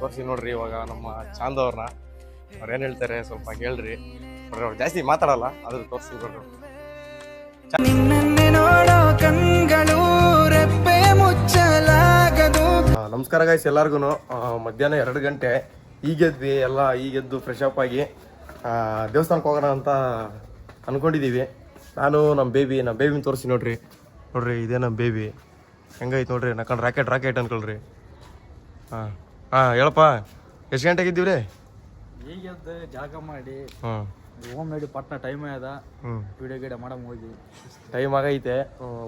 ತೋರಿಸಿ ನೋಡ್ರಿ ಇವಾಗ ನಮ್ಮ ಚಾಂದ್ ಅವ್ರನ್ನ. ಅವ್ರು ಏನ್ ಹೇಳ್ತಾರೆ ಸ್ವಲ್ಪ ಕೇಳ್ರಿ. ಅವ್ರು ಜಾಸ್ತಿ ಮಾತಾಡಲ್ಲ, ಆದ್ರೂ ತೋರಿಸಿ ನೋಡ್ರಿ. ನಮಸ್ಕಾರ ಗೈಸ್ ಎಲ್ಲಾರ್ಗು. ಮಧ್ಯಾಹ್ನ 2 ಗಂಟೆ ಈಗೆದ್ವಿ ಎಲ್ಲ. ಈಗೆದ್ದು ಫ್ರೆಶ್ ಅಪ್ ಆಗಿ ದೇವಸ್ಥಾನಕ್ಕೆ ಹೋಗೋಣ ಅಂತ ಅನ್ಕೊಂಡಿದೀವಿ. ನಾನು ನಮ್ಮ ಬೇಬಿನ ತೋರಿಸಿ ನೋಡ್ರಿ. ಇದೇ ನಮ್ಮ ಬೇಬಿ ಹೆಂಗೈತೆ ನೋಡ್ರಿ. ನಕಂಡು ರಾಕೆಟ್ ಅನ್ಕೊಳ್ರಿ. ಹೇಳಪ್ಪ, ಎಷ್ಟು ಗಂಟೆಗೆ ಇದ್ದೀವ್ರಿ? ಈಗೆದ್ದು ಜಾಗ ಮಾಡಿ ಹೋಮ್ ರೆಡಿ ಪಟ್ನ ಟೈಮ್ ಆದ. ವಿಡಿಯೋ ಗಿಡ ಮಾಡಮ್ ಹೋಗಿ ಟೈಮ್ ಆಗೈತೆ,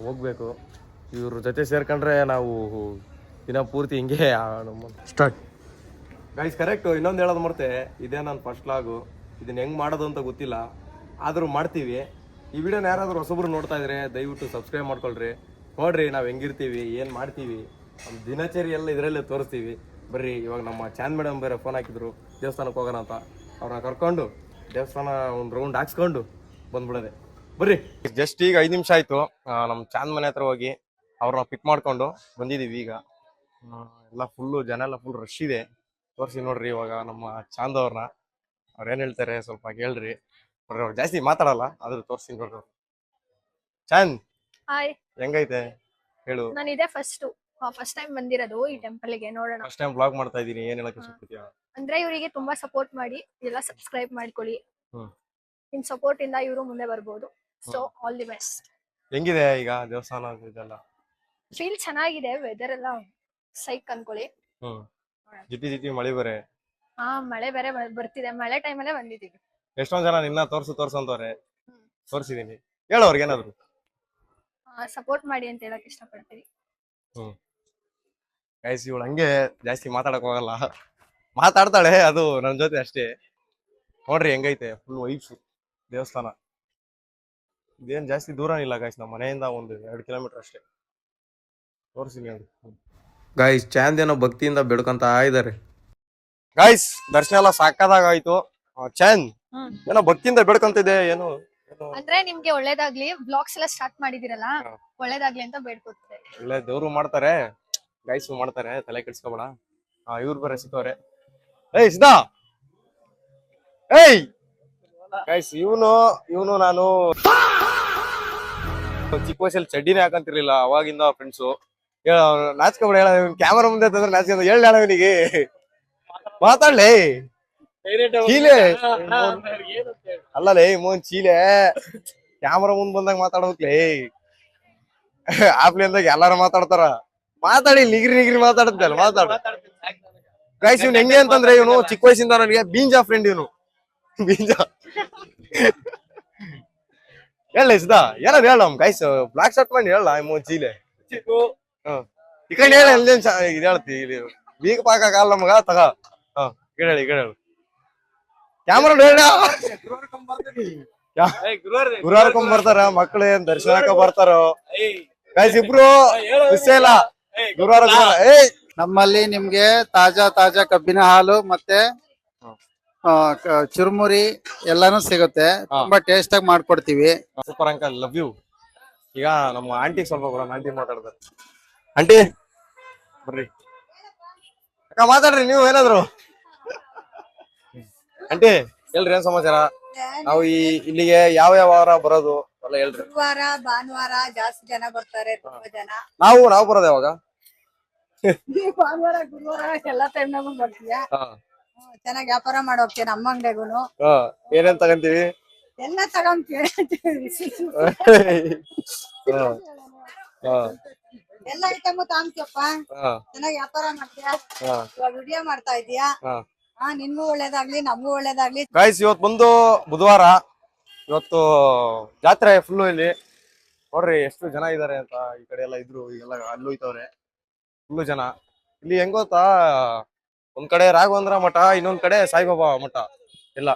ಹೋಗ್ಬೇಕು. ಇವ್ರ ಜೊತೆ ಸೇರ್ಕೊಂಡ್ರೆ ನಾವು ದಿನ ಪೂರ್ತಿ ಹಿಂಗೆ ಸ್ಟಾರ್ಟ್. Guys correct. ಇನ್ನೊಂದು ಹೇಳೋದು ಮರ್ತೆ, ಇದೇ ನನ್ನ ಫಸ್ಟ್ ಲಾಗು. ಇದನ್ನ ಹೆಂಗೆ ಮಾಡೋದು ಅಂತ ಗೊತ್ತಿಲ್ಲ, ಆದರೂ ಮಾಡ್ತೀವಿ. ಈ ವಿಡಿಯೋನ ಯಾರಾದರೂ ಹೊಸಬ್ರು ನೋಡ್ತಾ ಇದ್ರೆ ದಯವಿಟ್ಟು ಸಬ್ಸ್ಕ್ರೈಬ್ ಮಾಡ್ಕೊಳ್ರಿ. ನೋಡ್ರಿ ನಾವು ಹೆಂಗಿರ್ತೀವಿ, ಏನು ಮಾಡ್ತೀವಿ, ನಮ್ಮ ದಿನಚರಿ ಎಲ್ಲ ಇದರಲ್ಲೇ ತೋರಿಸ್ತೀವಿ. ಬರ್ರಿ. ಇವಾಗ ನಮ್ಮ ಚಾಂದ್ ಮೇಡಮ್ ಬೇರೆ ಫೋನ್ ಹಾಕಿದ್ರು ದೇವಸ್ಥಾನಕ್ಕೆ ಹೋಗೋಣ ಅಂತ. ಅವ್ರನ್ನ ಕರ್ಕೊಂಡು ದೇವಸ್ಥಾನ ಒಂದು ರೌಂಡ್ ಹಾಕ್ಸ್ಕೊಂಡು ಬಂದ್ಬಿಡೋದೆ. ಬರ್ರಿ. ಜಸ್ಟ್ ಈಗ 5 ನಿಮಿಷ ಆಯಿತು ನಮ್ಮ ಚಾಂದ್ ಮನೆ ಹತ್ರ ಹೋಗಿ ಅವ್ರನ್ನ ಪಿಕ್ ಮಾಡ್ಕೊಂಡು ಬಂದಿದ್ದೀವಿ. ಈಗ ಎಲ್ಲ ಫುಲ್ಲು ಜನ ಎಲ್ಲ ಫುಲ್ ರಶ್ ಇದೆ. ತೋರಿಸಿ ನೋಡ್ರಿ ಇವಾಗ ನಮ್ಮ ಚಾಂದ್ ಅವ್ರನ್ನ. ಅವ್ರು ಏನು ಹೇಳ್ತಾರೆ ಸ್ವಲ್ಪ ಕೇಳ್ರಿ. ಅವ್ರು ಜಾಸ್ತಿ ಮಾತಾಡಲ್ಲ, ಆದ್ರೂ ತೋರಿಸಿ ನೋಡ್ರಿ. ಚಾಂದ್, ಹಾಯ್, ಹೆಂಗೈತೆ ಹೇಳು. ನಾನು ಇದೇ ಫಸ್ಟ್ ಟೈಮ್ ಬಂದಿರೋದು ಈ ಟೆಂಪಲ್ ಗೆ. ನೋಡೋಣ. ಫಸ್ಟ್ ಟೈಮ್ ಬ್ಲಾಗ್ ಮಾಡ್ತಾ ಇದ್ದೀನಿ. ಏನ್ ಹೇಳಕ್ಕೆ ಇಷ್ಟಪಡ್ತೀಯಾ? ಅಂದ್ರೆ ಇವರಿಗೆ ತುಂಬಾ ಸಪೋರ್ಟ್ ಮಾಡಿ, ಎಲ್ಲ ಸಬ್ಸ್ಕ್ರೈಬ್ ಮಾಡ್ಕೊಳ್ಳಿ. ನಿಮ್ ಸಪೋರ್ಟ್ ಇಂದ ಇವರು ಮುಂದೆ ಬರ್ಬೋದು. So all the best. ಹೆಂಗಿದೆ ಈಗ ದೇವಸ್ಥಾನ ಇದೆಲ್ಲ? ಫೀಲ್ ಚೆನ್ನಾಗಿದೆ. ವೆದರ್ ಎಲ್ಲ ಸೈಕ್ ಅನ್ಕೊಳ್ಳಿ. ಜಿಟಿ ಮಳೆ ಬೇರೆ. ಮಳೆ ಬೇರೆ ಬರ್ತಿದೆ. ಮಳೆ ಟೈಮಲ್ಲೇ ಬಂದಿದ್ದೀವಿ. ಎಷ್ಟೊಂದ್ ಜನ ನಿನ್ನ ತೋರ್ಸು ಅಂತವ್ರೆ. ತೋರ್ಸಿದೀನಿ. ಹೇಳೋರ್ಗೆ ಏನಾದ್ರು ಸಪೋರ್ಟ್ ಮಾಡಿ ಅಂತ ಹೇಳಕ್ ಇಷ್ಟಪಡ್ತೀನಿ. ಗೈಸ್ ಇವಳು ಹಂಗೆ ಜಾಸ್ತಿ ಮಾತಾಡಕ್ ಹೋಗಲ್ಲ, ಮಾತಾಡ್ತಾಳೆ, ಅದು ನನ್ನ ಜೊತೆ ಅಷ್ಟೇ. ನೋಡ್ರಿ ಹೆಂಗೈತೆ ಫುಲ್ ವೈಬ್ಸ್ ದೇವಸ್ಥಾನ. ಇದೇನ್ ಜಾಸ್ತಿ ದೂರ ಇಲ್ಲ ಗೈಸ್, ನಮ್ಮ ಮನೆಯಿಂದ ಒಂದು 2 ಕಿಲೋಮೀಟರ್ ಅಷ್ಟೇ. ತೋರಿಸಿ ನೋಡಿ ಗೈಸ್. ಚಾಂದ್ ಏನೋ ಭಕ್ತಿಯಿಂದ ಬೇಡ್ಕೊಂತ ಇದಾರೆ ಗೈಸ್. ದರ್ಶನ ಎಲ್ಲ ಸಾಕಾದಾಗಾಯ್ತು. ಚಾಂದ್ ಏನೋ ಭಕ್ತಿಯಿಂದ ಬೇಡ್ಕೊಂತಿದೆ. ಏನು ಅಂದ್ರೆ ನಿಮ್ಗೆ ಒಳ್ಳೇದಾಗ್ಲಿ, ಬ್ಲಾಗ್ಸ್ ಎಲ್ಲ ಸ್ಟಾರ್ಟ್ ಮಾಡಿದಿರಲ್ಲ, ಒಳ್ಳೇದಾಗ್ಲಿ ಅಂತ ಬೇಡ್ಕೊತಿದ್ದೆ. ಒಳ್ಳೆ ದೇವ್ರು ಮಾಡ್ತಾರೆ, ಗೈಸ್ ಮಾಡ್ತಾರೆ, ತಲೆ ಕೆಡ್ಸ್ಕೊಬೇಡ. ಇವ್ರು ಬೇರೆ ಸಿಕ್ಕವ್ರೆ. ಏಯ್ ಸಿದಾ, ಏಯ್ ಗೈಸ್. ಇವನು ನಾನು ಚಿಕ್ಕ ವಯಸ್ಸಲ್ಲಿ ಚಡ್ಡಿನೇ ಹಾಕಂತಿರ್ಲಿಲ್ಲ. ಅವಾಗಿಂದ ಫ್ರೆಂಡ್ಸು. ನಾಚ್ಕೊಬೇಡ, ಹೇಳ ಕ್ಯಾಮರಾ ಮುಂದೆ ತಂದ್ರೆ ನಾಚ್ಕೊಂಡ. ಹೇಳವನಿಗೆ ಮಾತಾಡ್ಲಿ. ಚೀಲೆ ಅಲ್ಲಲೇ ಮೋನ್ ಚೀಲೆ. ಕ್ಯಾಮರಾ ಮುಂದ್ ಬಂದಾಗ ಮಾತಾಡ್ಬೇಕ್ಲೇ. ಆಪ್ಲಿ ಅಂದಾಗ ಎಲ್ಲಾರು ಮಾತಾಡ್ತಾರ. ಮಾತಾಡಿ ನಿಗಿರಿ ಮಾತಾಡುತ್ತಲ್ಲ, ಮಾತಾಡ. ಗೈಸ್ ಇವ್ನು ಹೆಂಗೆ ಅಂತಂದ್ರೆ, ಇವನು ಚಿಕ್ಕ ವಯಸ್ಸಿಂದ ನನಗೆ ಬೀಂಜಾ ಫ್ರೆಂಡ್. ಇವನು ಬೀಂಜಾ. ಹೇಳ ಸಿದಾ, ಏನಾದ್ರು ಹೇಳ ಗೈಸ್. ಬ್ಲಾಕ್ ಶರ್ಟ್ ಮಾಡಿ ಹೇಳ ಮೋನ್ ಚೀಲೆ. ಈ ಕಡೆ ಹೇಳ. ಇದು ಹೇಳ್ತಿ ಬೀಗ ಪಾಕ ಕಾಲ ನಮಗ ತಗ. ಹೇಳಿ ಕ್ಯಾಮರಾ ಹೇಳ. ಗುರುವಾರಕೊಂಡ್ ಬರ್ತಾರ ಮಕ್ಳು, ಏನ್ ದರ್ಶನಕ್ಕ ಬರ್ತಾರ ಗೈಸ್. ಇಬ್ರು ಮಿಸ್ ಇಲ್ಲ ಗುರುವಾರ. ನಮ್ಮಲ್ಲಿ ನಿಮ್ಗೆ ತಾಜಾ ಕಬ್ಬಿನ ಹಾಲು ಮತ್ತೆ ಚುರುಮುರಿ ಎಲ್ಲಾನು ಸಿಗುತ್ತೆ. ತುಂಬಾ ಟೇಸ್ಟ್ ಆಗಿ ಮಾಡ್ಕೊಡ್ತೀವಿ. Super uncle, love you. ಈಗ ನಮ್ಮ ಆಂಟಿ ಸ್ವಲ್ಪ ಬರೋಣ. ಆಂಟಿ ಮಾತಾಡ್ತಾರೆ. ಆಂಟಿ ಬರ್ರಿ. ಅಕ್ಕ ಮಾತಾಡ್ರಿ ನೀವು ಏನಾದ್ರು. ಆಂಟಿ ಹೇಳ್ರಿ, ಏನ್ ಸಮಾಚಾರ? ನಾವು ಇಲ್ಲಿಗೆ ಯಾವ ವಾರ ಬರೋದು ಎಲ್ಲ ಹೇಳ್ರಿ. ಗುರುವಾರ ಭಾನುವಾರ ಜಾಸ್ತಿ ಜನ ಬರ್ತಾರೆ. ತುಂಬಾ ಜನ. ನಾವು ಬರೋದು ಯಾವಾಗ? ಭಾನುವಾರ ಗುರುವಾರ ಎಲ್ಲಾ ಟೈಮ್ನಾಗೂ ಬರ್ತೀಯ. ಚೆನ್ನಾಗಿ ವ್ಯಾಪಾರ ಮಾಡಿ ಹೋಗ್ತೀಯ. ನಮ್ಮ ಅಂಗಡಿಗೂ ಏನೇನ್ ತಗಂತೀವಿ? ಎಲ್ಲ ತಗೊಂತೀವಿ. ಎಲ್ಲ ಐಟಮ್ ತಗೊಂತೀಯಪ್ಪ. ಚೆನ್ನಾಗಿ ವ್ಯಾಪಾರ ಮಾಡ್ತೀಯ. ವಿಡಿಯೋ ಮಾಡ್ತಾ ಇದೀಯಾ. ನಿನ್ಗೂ ಒಳ್ಳೇದಾಗ್ಲಿ, ನಮಗೂ ಒಳ್ಳೇದಾಗ್ಲಿ. ಗೈಸ್ ಇವತ್ತು ಬಂದು ಬುಧವಾರ. ಇವತ್ತು ಜಾತ್ರೆ ಫುಲ್ಲು. ಇಲ್ಲಿ ನೋಡ್ರಿ ಎಷ್ಟು ಜನ ಇದಾರೆ ಅಂತ. ಈ ಕಡೆ ಎಲ್ಲ ಇದ್ರು, ಈಗೆಲ್ಲ ಅಲ್ಲೂ ಇತ್ತವ್ರೆ ಫುಲ್ಲು ಜನ. ಇಲ್ಲಿ ಹೆಂಗ್ ಗೊತ್ತಾ, ಒಂದ್ ಕಡೆ ರಾಘವೇಂದ್ರ ಮಠ, ಇನ್ನೊಂದ್ ಕಡೆ ಸಾಯಿಬಾಬಾ ಮಠ ಎಲ್ಲ.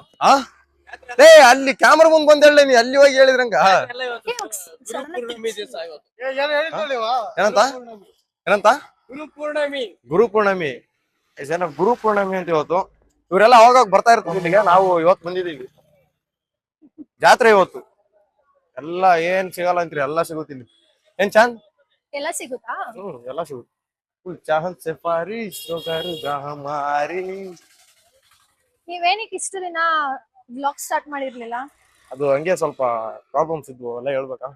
ಅಲ್ಲಿ ಕ್ಯಾಮರಾ ಮುಂದ್ ಬಂದ್ ಹೇಳಿ, ನೀ ಅಲ್ಲಿ ಹೋಗಿ ಹೇಳಿದ್ರಂಗ. ಏನಂತ ಗುರು ಪೂರ್ಣಮಿ ಅಂತ ಇವತ್ತು. ಇವರೆಲ್ಲ ಅವಾಗ ಬರ್ತಾ ಇರ್ತೀವಿ ಇಲ್ಲಿಗೆ. ನಾವು ಇವತ್ತು ಬಂದಿದ್ದೀವಿ. ಜಾತ್ರೆ ಇವತ್ತು. ಎಲ್ಲ ಏನ್ ಸಿಗಲ್ಲ ಅಂತೀರಿ, ಎಲ್ಲ ಸಿಗುತ್ತಿಲ್ಲಿ. ಏನ್ ಚಾಂದ್? ಎಲ್ಲ ಸಿಗುತ್ತಾ? ಎಲ್ಲ ಸಿಗುತ್ತೆ. चाहत से फारिश तो करूँगा हमारी. ನೀವೇನಕ್ಕೆ ಇಷ್ಟು ದಿನ ವ್ಲಾಗ್ ಸ್ಟಾರ್ಟ್ ಮಾಡಿರ್ಲಿಲ್ಲ? ಅದು ಹಂಗೆ ಸ್ವಲ್ಪ ಪ್ರಾಬ್ಲಮ್ಸ್ ಇದ್ವು ಎಲ್ಲ ಹೇಳ್ಬೇಕಾ?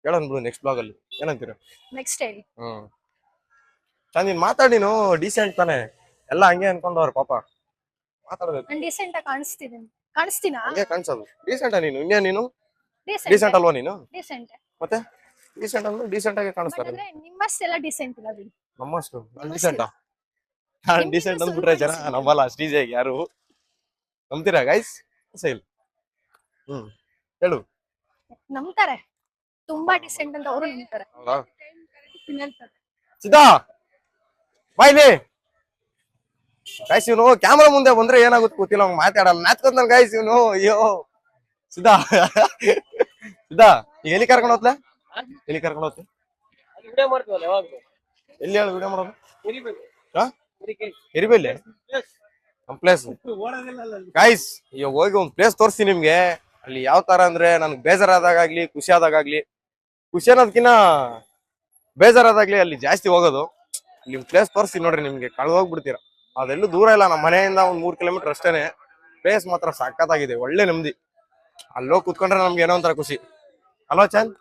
ಹೇಳೋಣ ಬಿಡು ನೆಕ್ಸ್ಟ್ ಬ್ಲಾಗ್ ಅಲ್ಲಿ, ಏನಂತೀರ? ನೆಕ್ಸ್ಟ್ ಹೇಳಿ. ಚಂದ ನೀನ್ ಮಾತಾಡಿ, ನೀನು ಡೀಸೆಂಟ್ ತಾನೆ, ಎಲ್ಲ ಹಂಗೆ ಅನ್ಕೊಂಡವ್ರ ಪಾಪ. ಮಾತಾಡ್ಬೇಕು. ನಾನು ಡೀಸೆಂಟ್ ಆಗಿ ಕಾಣಿಸ್ತೀನಾ? ಹಂಗೆ ಕಾಣಿಸೋದು ಡೀಸೆಂಟ್ ನೀನು. ನೀನು ಡೀಸೆಂಟ್ ಡೀಸೆಂಟ್ ಅಲ್ವಾ ನೀನು? ಡೀಸೆಂಟ್. ಮತ್ತೆ ಡೀಸೆಂಟ್ ಅಂದ್ರೆ ಡೀಸೆಂಟ್ ಆಗಿ ಕಾಣಿಸ್ತಾರೆ. ಅಂದ್ರೆ ನಿಮ್ಮಷ್ಟೆಲ್ಲ ಡೀಸೆಂಟ್ ಇಲ್ಲ ಬಿಡಿ. ನಮ್ಮಷ್ಟು ಡೀಸೆಂಟಾ? ನಾನು ಡೀಸೆಂಟ್ ಅಂದ್ಬಿಟ್ರೆ ಜನ ನಂಬಲ್ಲ ಅಷ್ಟು ಈಸಿಯಾಗಿ ಯಾರು. ನಂಬ್ತೀರಾ ಗೈಸ್? ಇಲ್ಲ. ಹೇಳು. ನಂಬ್ತಾರೆ, ತುಂಬಾ ಡೀಸೆಂಟ್ ಅಂತ ಅವರು ನಂಬ್ತಾರೆ. ಹೌದಾ? ಇನ್ನೇಳ್ತಾರೆ. ಸಿದ್ಧಾ ಬಾಯ್ಲಿ ಗೈಸ್. ಇವನು ಕ್ಯಾಮ್ರಾ ಮುಂದೆ ಬಂದ್ರೆ ಏನಾಗುತ್ತೆ ಗೊತ್ತಿಲ್ಲ, ಅವ್ನು ಮಾತಾಡಲ್ಲ, ನಾಚ್ಕೊಂಡ್ ನನ್ ಗೈಸ್ ಇವನು. ಅಯ್ಯೋ ಸಿದ್ಧಾ ಸಿದ್ಧಾ ಈಗ ಎಲ್ಲಿ ಕರ್ಕೊಂಡು ಹೋಗ್ಲೇ? ಎಲ್ಲಿ ಕರ್ಕೊಂಡು ಹೋಗ್ತಿ? ಎಲ್ಲಿ ಹೇಳು ವಿಡಿಯೋ ಮಾಡೋದು? ಎರಿಬೇಲಿ ನಮ್ ಪ್ಲೇಸ್ ಗೈಸ್. ಈಗ ಹೋಗಿ ಒಂದ್ ಪ್ಲೇಸ್ ತೋರಿಸ್ತೀನಿ ನಿಮ್ಗೆ. ಅಲ್ಲಿ ಯಾವ ತರ ಅಂದ್ರೆ ನನ್ಗೆ ಬೇಜಾರಾದಾಗ್ಲಿ ಖುಷಿ ಆದಾಗ್ಲಿ, ಖುಷಿ ಅನ್ನೋದಕ್ಕಿನ್ನ ಬೇಜಾರಾದಾಗ್ಲಿ ಅಲ್ಲಿ ಜಾಸ್ತಿ ಹೋಗೋದು. ನಿಮ್ ಪ್ಲೇಸ್ ತೋರಿಸ್ತೀನಿ ನೋಡ್ರಿ, ನಿಮ್ಗೆ ಕಳೆದು ಹೋಗ್ಬಿಡ್ತೀರಾ. ಅದೆಲ್ಲೂ ದೂರ ಇಲ್ಲ, ನಮ್ಮ ಮನೆಯಿಂದ ಒಂದ್ 3 ಕಿಲೋಮೀಟರ್ ಅಷ್ಟೇನೆ. ಪ್ಲೇಸ್ ಮಾತ್ರ ಸಖತ್ತಾಗಿದೆ, ಒಳ್ಳೆ ನೆಮ್ಮದಿ. ಅಲ್ಲೋಗಿ ಕುತ್ಕೊಂಡ್ರೆ ನಮ್ಗೆ ಏನೋ ಒಂಥರ ಖುಷಿ ಅಲ್ವಾ ಚಂದ್?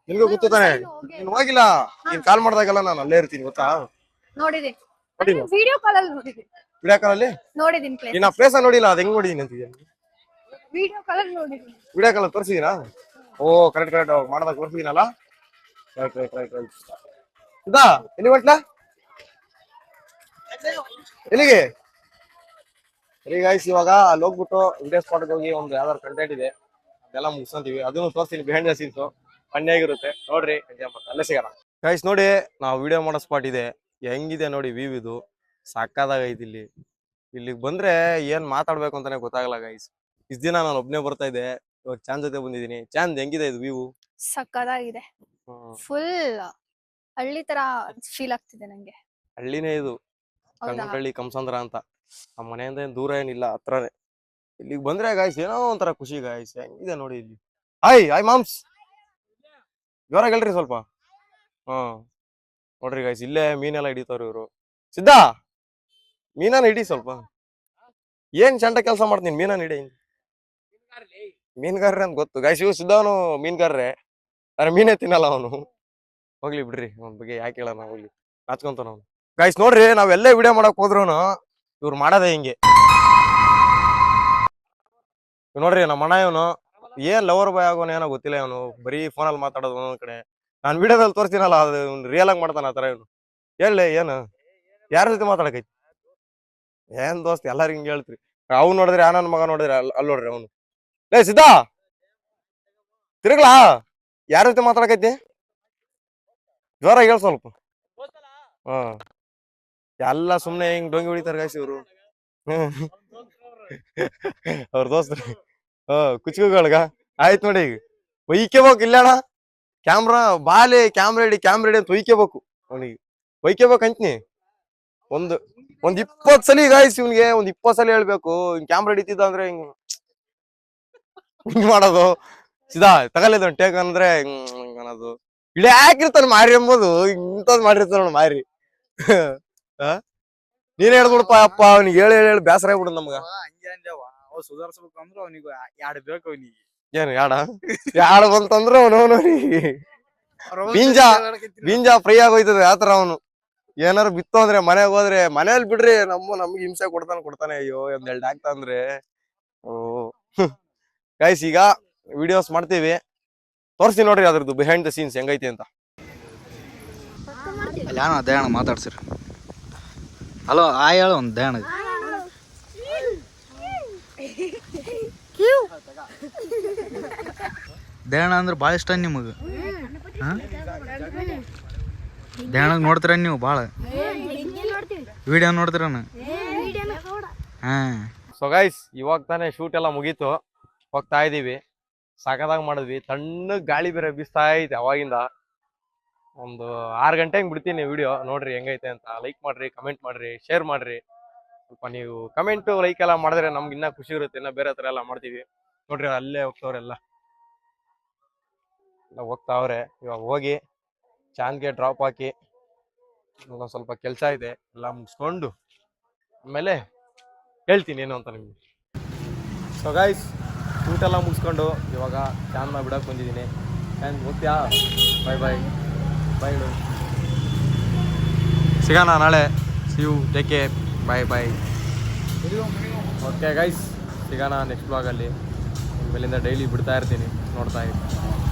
ನಿನ್ಗೂ ಗೊತ್ತು ತಾನೆ? ನೀನ್ ಹೋಗಿಲ್ಲ, ನೀನ್ ಕಾಲ್ ಮಾಡ್ದಾಗೆಲ್ಲ ನಾನು ಅಲ್ಲೇ ಇರ್ತೀನಿ ಗೊತ್ತಾ? ನೋಡಿದೀನಿ, ವಿಡಿಯೋ ಕಾಲ್ ಅಲ್ಲಿ ನೋಡಿದೀನಿ. ವಿಡಿಯೋ ಕಾಲ್ ಅಲ್ಲಿ ನೋಡಿದೀನಿ ಪ್ಲೇಸ್. ನೀನ್ ಆ ಪ್ಲೇಸ್ ನೋಡಿಲ್ಲ, ಅದ್ ಹೆಂಗ್ ನೋಡಿದೀನಿ ಅಂತಿದ್ಯಾ? ವಿಡಿಯೋ ಕಾಲ್ ಅಲ್ಲಿ ನೋಡಿದೀನಿ. Video call ತೋರಿಸಿದೀನಾ? ಓ ಕರೆಕ್ಟ್ ಮಾಡ್ದಾಗ ತೋರಿಸಿದೀನಲ್ಲ. ರೈಟ್. ಇದಾ ಎಲ್ಲಿ ಹೊಂಟ್ಲಾ? ಎಲ್ಲಿಗೆ? ಸರಿ ಗೈಸ್, ಇವಾಗ ಅಲ್ಲಿ ಹೋಗ್ಬಿಟ್ಟು ವಿಡಿಯೋ ಸ್ಪಾಟ್ಗೆ ಹೋಗಿ ಒಂದು ಯಾವ್ದಾದ್ರು ಕಂಟೆಂಟ್ ಇದೆ ಅದೆಲ್ಲ ಮುಗಿಸ್ಕೊಂತೀವಿ. ಅದನ್ನು ತೋರಿಸ್ತೀನಿ, ಬಿಹೈಂಡ್ ದ ಸೀನ್ಸ್ ಫನ್ನಿ ಆಗಿರುತ್ತೆ ನೋಡ್ರಿ. ಅಲ್ಲೇ ಸಿಗೋಣ ಗೈಸ್. ನೋಡಿ ನಾವು ವಿಡಿಯೋ ಮಾಡೋ ಸ್ಪಾಟ್ ಇದೆ, ಹೆಂಗಿದೆ ನೋಡಿ ವ್ಯೂ. ಇದು ಸಾಕಾದಾಗೈತಿ. ಇಲ್ಲಿಗೆ ಬಂದ್ರೆ ಏನ್ ಮಾತಾಡ್ಬೇಕು ಅಂತಾನೆ ಗೊತ್ತಾಗಲ್ಲ ಗೈಸ್. ಇಷ್ಟ ದಿನ ನಾನು ಒಬ್ನೇ ಬರ್ತಾ ಇದ್ದೆ, ಇವಾಗ ಚಾಂದ್ ಜೊತೆ ಬಂದಿದ್ದೀನಿ. ಚಾಂದ್ ಹೆಂಗಿದೆ ಇದು ವ್ಯೂ? ಸಕ್ಕತ್ತಾಗಿದೆ, ಫುಲ್ ಹಳ್ಳಿ ತರ ಫೀಲ್ ಆಗ್ತಿದೆ ನಂಗೆ. ಹಳ್ಳಿನೇ ಇದು, ಕಂಗನಹಳ್ಳಿ ಕಂಸಂದ್ರ ಅಂತ. ನಮ್ಮ ಮನೆಯಿಂದ ಏನ್ ದೂರ ಏನಿಲ್ಲ, ಹತ್ರನೇ. ಇಲ್ಲಿಗೆ ಬಂದ್ರೆ ಗಾಯ್ಸ್ ಏನೋ ಒಂಥರ ಖುಷಿ ಗಾಯ್ಸ್. ಹೆಂಗಿದೆ ನೋಡಿ ಇಲ್ಲಿ. ಹಾಯ್ ಮಾಮ್ಸ್, ಜೋರಾಗಿ ಹೇಳ್ರಿ ಸ್ವಲ್ಪ. ನೋಡ್ರಿ ಗಾಯ್ಸ್, ಇಲ್ಲೇ ಮೀನೆಲ್ಲ ಹಿಡಿತಾವ್ರಿ ಇವ್ರು. ಸಿದ್ಧಾ ಮೀನನ್ನ ಹಿಡಿ ಸ್ವಲ್ಪ. ಏನ್ ಚಂಟ ಕೆಲಸ ಮಾಡ್ತೀನಿ, ಮೀನನ್ನ ಹಿಡಿ. ಮೀನ್ಗಾರ್ರೆ ಅಂತ ಗೊತ್ತು ಗಾಯ್ಸ್, ಇವ್ ಸಿದ್ಧವನು ಮೀನ್ಗಾರ್ರೆ, ಅರೆ ಮೀನೇ ತಿನ್ನಲ್ಲ ಅವನು. ಹೋಗ್ಲಿ ಬಿಡ್ರಿ, ಅವನ ಬಗ್ಗೆ ಯಾಕೆ ಹೇಳೋಣ, ಹೋಗ್ಲಿ ನಾಚ್ಕೊಂತಾನ ಅವನು. ಗಾಯ್ಸ್ ನೋಡ್ರಿ, ನಾವೆಲ್ಲೇ ವಿಡಿಯೋ ಮಾಡಕ್ ಹೋದ್ರುನು ಇವ್ರು ಮಾಡೋದೇ ಹಿಂಗೆ. ನೋಡ್ರಿ ನಮ್ಮ ಅಣ್ಣ ಇವನು ಏನ್ ಲವರ್ ಬಾಯ್ ಆಗೋನ ಏನೋ ಗೊತ್ತಿಲ್ಲ. ಇವನು ಬರೀ ಫೋನಲ್ಲಿ ಮಾತಾಡೋದು ಒಂದೊಂದ್ ಕಡೆ. ನಾನ್ ವಿಡಿಯೋದಲ್ಲಿ ತೋರಿಸ್ತೀನಲ್ಲ, ಅದು ರಿಯಲ್ ಆಗಿ ಮಾಡ್ತಾನ ಆತರ. ಇವನು ಹೇಳಿ ಏನು ಯಾರ ಜೊತೆ ಮಾತಾಡಕೈತಿ? ಏನ್ ದೋಸ್ತ್ ಎಲ್ಲಾರು ಹಿಂಗೆ ಹೇಳ್ತ್ರಿ. ಅವ್ನು ನೋಡಿದ್ರಿ, ನನ್ನ ಮಗ ನೋಡಿದ್ರಿ, ಅಲ್ಲಿ ನೋಡ್ರಿ ಅವನು. ಲೇ ಸಿದ್ಧಾ ತಿರುಗ್ಲಾ, ಯಾರ ಜೊತೆ ಮಾತಾಡಕೈತಿ? ಜೋರಾಗಿ ಹೇಳ ಸ್ವಲ್ಪ. ಎಲ್ಲ ಸುಮ್ನೆ ಹಿಂಗ್ ಡೊಂಗಿ ಹೊಡಿತಾರ ಗಾಯ್ಸ್ ಇವ್ರು. ಅವ್ರ ದೋಸ್ತ್ರಿ. ಕುಚ್ಕುಗಳ್ಗ ಆಯ್ತು ನೋಡಿ. ಈಗ ಒಯ್ಕೇಬೇಕು ಇಲ್ಲಣ್ಣ, ಕ್ಯಾಮ್ರಾ ಬಾಲೆ ಕ್ಯಾಮ್ರಾ ಹಿಡಿ ಅಂತ ಒಯ್ಕೇಬೇಕು ಅವನಿಗೆ. ಒಯ್ಕೇಬೇಕು ಅಂತೀನಿ. ಒಂದ್ 20 ಸಲ ಗಾಯ್ಸ್ ಇವ್ನಿಗೆ, 20 ಸಲ ಹೇಳ್ಬೇಕು. ಹಿಂಗ್ ಕ್ಯಾಮ್ರಾ ಹಿಡಿತಿದ್ದ ಅಂದ್ರೆ ಹಿಂಗ್ ಮಾಡೋದು. ಸಿದಾ ತಗಲಿದ ಟೇಕ್ ಅಂದ್ರೆ ಹಿಂಗ್ ಅನ್ನೋದು. ಇಳಿ ಹಾಕಿರ್ತಾನ ಮಾರಿ ಎಂಬುದು, ಇಂಥದ್ ಮಾಡಿರ್ತಾನ ನೋಡ್ ಮಾರಿ. ನೀನ್ ಹೇಳ್ಬಿಡಪ್ಪ ಅಪ್ಪ, ಅವ್ನಿಗೆ ಹೇಳಿ ಬೇಸರ ಆಗ್ಬಿಡ ನಮ್ಗ. ಹಂಗೆ ಅಂಜವ ಅವ್ ಸುಧಾರಿಸ್ಬೇಕು ಅಂದ್ರೆ ಅವನಿಗೆ ಯಾಡ್ ಬೇಕು. ಅವನಿಗೆ ಏನು ಯಾಡ ಬಂತಂದ್ರ ಅವನು ಬೀಂಜಾ ಫ್ರೈ ಆಗೋಯ್ತದೆ ಆತರ. ಅವನು ಏನಾರು ಬಿತ್ತು ಅಂದ್ರೆ ಮನೆಗ್ ಹೋದ್ರೆ, ಮನೇಲಿ ಬಿಡ್ರಿ ನಮ್ಗೆ ಹಿಂಸೆ ಕೊಡ್ತಾನೆ. ಅಯ್ಯೋ ಒಂದೆರಡು ಆಗ್ತಾ ಅಂದ್ರೆ. ಓ ಗೈಸ್, ಈಗ ವಿಡಿಯೋಸ್ ಮಾಡ್ತೀವಿ, ತೋರಿಸ್ತೀನಿ ನೋಡ್ರಿ ಅದ್ರದ್ದು ಬಿಹೈಂಡ್ ದ ಸೀನ್ಸ್ ಹೆಂಗೈತಿ ಅಂತ. ಅಲ್ಲಿ ಯಾಣ ದಯಾಣ ಮಾತಾಡ್ಸಿರಿ. ಹಲೋ ಆಯ್ ಹೇಳು ಒಂದು ದಯಾಣ. ದಯಾಣ ಅಂದ್ರೆ ಭಾಳ ಇಷ್ಟ ನಿಮಗೆ? ದಯಾಣಗ್ ನೋಡ್ತೀರ ನೀವು ಭಾಳ? ವಿಡಿಯೋ ನೋಡ್ತೀರನ? ಸೊ ಗೈಸ್, ಇವಾಗ ತಾನೇ ಶೂಟ್ ಎಲ್ಲ ಮುಗೀತು, ಹೋಗ್ತಾ ಇದೀವಿ. ಸಾಕದಾಗ ಮಾಡಿದ್ವಿ, ತಣ್ಣಗ್ ಗಾಳಿ ಬೇರೆ ಬೀಸ್ತಾ ಐತೆ ಅವಾಗಿಂದ. ಒಂದು 6 ಗಂಟೆಗೆ ಬಿಡ್ತೀನಿ ವಿಡಿಯೋ. ನೋಡ್ರಿ ಹೆಂಗೈತೆ ಅಂತ. ಲೈಕ್ ಮಾಡ್ರಿ, ಕಮೆಂಟ್ ಮಾಡ್ರಿ, ಶೇರ್ ಮಾಡ್ರಿ. ಸ್ವಲ್ಪ ನೀವು ಕಮೆಂಟ್ ಲೈಕ್ ಎಲ್ಲ ಮಾಡಿದ್ರೆ ನಮ್ಗೆ ಇನ್ನ ಖುಷಿ ಇರುತ್ತೆ. ಇನ್ನ ಬೇರೆ ತರ ಎಲ್ಲ ಮಾಡ್ತೀವಿ. ನೋಡ್ರಿ ಅಲ್ಲೇ ಹೋಗ್ತವ್ರೆಲ್ಲ ಹೋಗ್ತಾವ್ರೆ. ಇವಾಗ ಹೋಗಿ ಚಾಂದ್ಗೆ ಡ್ರಾಪ್ ಹಾಕಿ ಎಲ್ಲ ಸ್ವಲ್ಪ ಕೆಲಸ ಇದೆ, ಎಲ್ಲ ಮುಗಿಸ್ಕೊಂಡು ಆಮೇಲೆ ಹೇಳ್ತೀನಿ ಏನು ಅಂತ ನಿಮ್ಗೆ. ಸೊ ಗೈಸ್, ಊಟ ಎಲ್ಲ ಮುಗಿಸ್ಕೊಂಡು ಇವಾಗ ಚಾನ್ನ ಬಿಡೋಕೆ ಬಂದಿದ್ದೀನಿ. ಆ್ಯಂಡ್ ಓದ್ತೀಯಾ? Bye bye bye. ಸಿಗೋಣ ನಾಳೆ. See you, take care, bye bye. Okay guys, ಸಿಗೋಣ ನೆಕ್ಸ್ಟ್ ಬ್ಲಾಗಲ್ಲಿ. ಇನ್ಮೇಲಿಂದ ಡೈಲಿ ಬಿಡ್ತಾ ಇರ್ತೀನಿ, ನೋಡ್ತಾ ಇರ್ತೀನಿ.